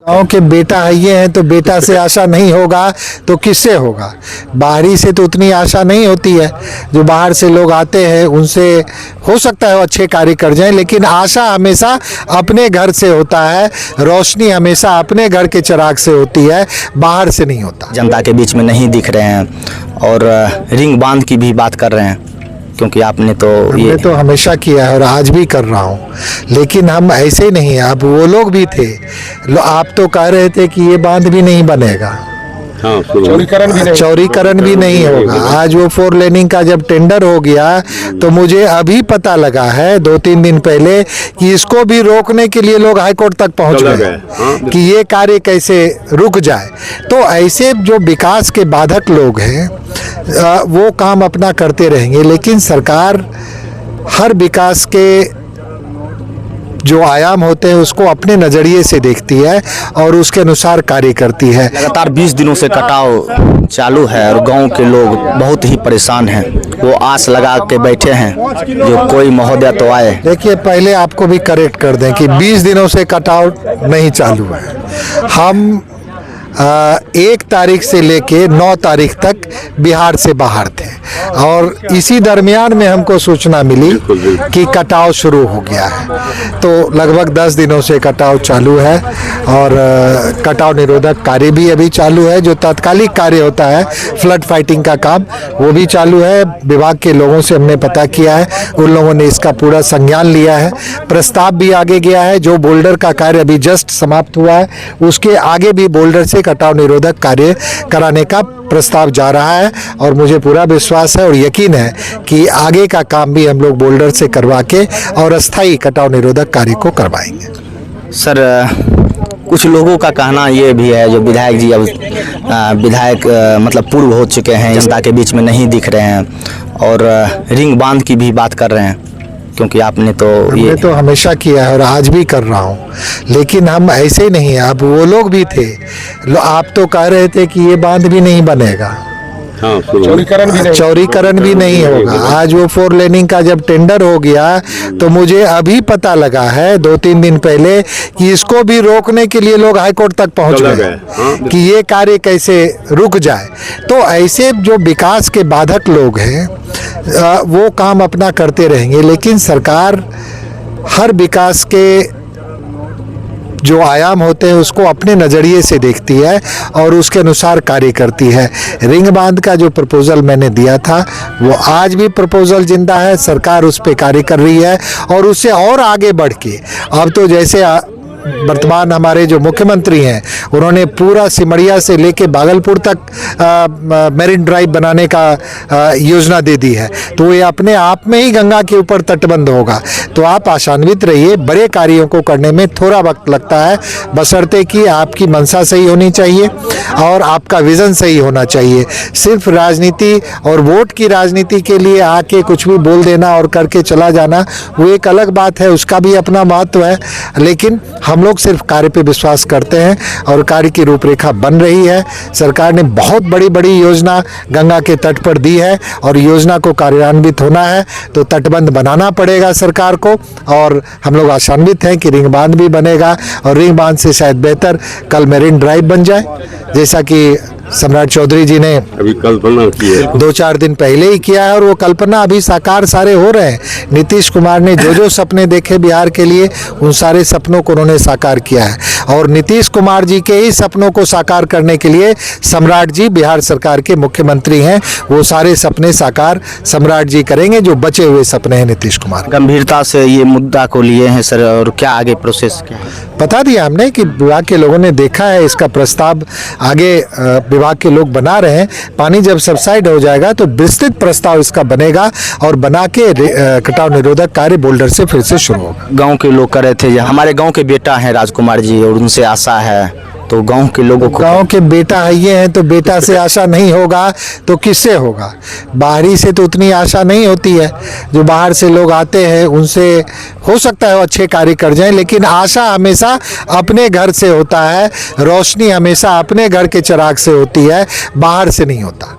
गाँव के बेटा है ये हैं तो बेटा से आशा नहीं होगा तो किससे होगा। बाहरी से तो उतनी आशा नहीं होती है। जो बाहर से लोग आते हैं उनसे हो सकता है वो अच्छे कार्य कर जाएं, लेकिन आशा हमेशा अपने घर से होता है, रोशनी हमेशा अपने घर के चिराग से होती है, बाहर से नहीं होता। जनता के बीच में नहीं दिख रहे हैं और रिंग बांध की भी बात कर रहे हैं, क्योंकि आपने तो ये तो हमेशा किया है और आज भी कर रहा हूँ, लेकिन हम ऐसे नहीं हैं। अब वो लोग भी थे, आप तो कह रहे थे कि ये बांध भी नहीं बनेगा, चौड़ीकरण भी नहीं होगा। आज वो 4 लेनिंग का जब टेंडर हो गया तो मुझे अभी पता लगा है 2-3 दिन पहले कि इसको भी रोकने के लिए लोग हाईकोर्ट तक पहुंच गए कि ये कार्य कैसे रुक जाए। तो ऐसे जो विकास के बाधक लोग हैं वो काम अपना करते रहेंगे, लेकिन सरकार हर विकास के जो आयाम होते हैं उसको अपने नज़रिए से देखती है और उसके अनुसार कार्य करती है। लगातार 20 दिनों से कटाव चालू है और गांव के लोग बहुत ही परेशान हैं। वो आस लगा के बैठे हैं जो कोई महोदय तो आए। देखिए, पहले आपको भी करेक्ट कर दें कि 20 दिनों से कटाव नहीं चालू है। हम 1 तारीख से लेके 9 तारीख तक बिहार से बाहर थे और इसी दरमियान में हमको सूचना मिली कि कटाव शुरू हो गया है। तो लगभग 10 दिनों से कटाव चालू है और कटाव निरोधक कार्य भी अभी चालू है। जो तात्कालिक कार्य होता है फ्लड फाइटिंग का काम, वो भी चालू है। विभाग के लोगों से हमने पता किया है, उन लोगों ने इसका पूरा संज्ञान लिया है। प्रस्ताव भी आगे गया है। जो बोल्डर का कार्य अभी जस्ट समाप्त हुआ है उसके आगे भी बोल्डर से कटाव निरोधक कार्य कराने का प्रस्ताव जा रहा है और मुझे पूरा विश्वास है और यकीन है कि आगे का काम भी हम लोग बोल्डर से करवा के और अस्थायी कटाव निरोधक कार्य को करवाएंगे। सर, कुछ लोगों का कहना ये भी है, जो विधायक जी अब विधायक मतलब पूर्व हो चुके हैं, जनता के बीच में नहीं दिख रहे हैं और रिंग बांध की भी बात कर रहे हैं, क्योंकि आपने तो ये तो हमेशा किया है और आज भी कर रहा हूँ, लेकिन हम ऐसे नहीं हैं। अब वो लोग भी थे, आप तो कह रहे थे कि ये बांध भी नहीं बनेगा, चौड़ीकरण भी नहीं होगा। आज वो 4 लेनिंग का जब टेंडर हो गया तो मुझे अभी पता लगा है 2-3 दिन पहले कि इसको भी रोकने के लिए लोग हाईकोर्ट तक पहुंच गए कि ये कार्य कैसे रुक जाए। तो ऐसे जो विकास के बाधक लोग हैं वो काम अपना करते रहेंगे, लेकिन सरकार हर विकास के जो आयाम होते हैं उसको अपने नज़रिए से देखती है और उसके अनुसार कार्य करती है। रिंग बांध का जो प्रपोजल मैंने दिया था वो आज भी प्रपोजल जिंदा है। सरकार उस पर कार्य कर रही है और उससे और आगे बढ़ के अब तो जैसे वर्तमान हमारे जो मुख्यमंत्री हैं उन्होंने पूरा सिमरिया से लेके भागलपुर तक मेरिन ड्राइव बनाने का योजना दे दी है, तो ये अपने आप में ही गंगा के ऊपर तटबंध होगा। तो आप आशान्वित रहिए, बड़े कार्यों को करने में थोड़ा वक्त लगता है, बशर्ते कि आपकी मंशा सही होनी चाहिए और आपका विज़न सही होना चाहिए। सिर्फ राजनीति और वोट की राजनीति के लिए आके कुछ भी बोल देना और करके चला जाना वो एक अलग बात है, उसका भी अपना महत्व है, लेकिन हम लोग सिर्फ कार्य पे विश्वास करते हैं और कार्य की रूपरेखा बन रही है। सरकार ने बहुत बड़ी बड़ी योजना गंगा के तट पर दी है और योजना को कार्यान्वित होना है तो तटबंध बनाना पड़ेगा सरकार को, और हम लोग आशान्वित हैं कि रिंग बांध भी बनेगा और रिंग बांध से शायद बेहतर कल मेरिन ड्राइव बन जाए, जैसा कि सम्राट चौधरी जी ने अभी कल्पना की है, 2-4 दिन पहले ही किया है और वो कल्पना अभी साकार सारे हो रहे हैं। नीतीश कुमार ने जो सपने देखे बिहार के लिए उन सारे सपनों को उन्होंने साकार किया है और नीतीश कुमार जी के ही सपनों को साकार करने के लिए सम्राट जी बिहार सरकार के मुख्यमंत्री हैं। वो सारे सपने साकार सम्राट जी करेंगे, जो बचे हुए सपने हैं नीतीश कुमार। गंभीरता से ये मुद्दा को लिए हैं सर, और क्या आगे प्रोसेस क्या है? बता दिया हमने कि विभाग के लोगों ने देखा है, इसका प्रस्ताव आगे विभाग के लोग बना रहे हैं। पानी जब सबसाइड हो जाएगा तो विस्तृत प्रस्ताव इसका बनेगा और बना के कटाव निरोधक कार्य बोल्डर से फिर से शुरू होगा। गांव के लोग कर रहे थे, हमारे गांव के बेटा हैं राजकुमार जी और उनसे आशा है, तो गांव के लोगों को गांव के बेटा है ये हैं तो बेटा से आशा नहीं होगा तो किससे होगा। बाहरी से तो उतनी आशा नहीं होती है। जो बाहर से लोग आते हैं उनसे हो सकता है वो अच्छे कार्य कर जाएं, लेकिन आशा हमेशा अपने घर से होता है, रोशनी हमेशा अपने घर के चिराग से होती है, बाहर से नहीं होता।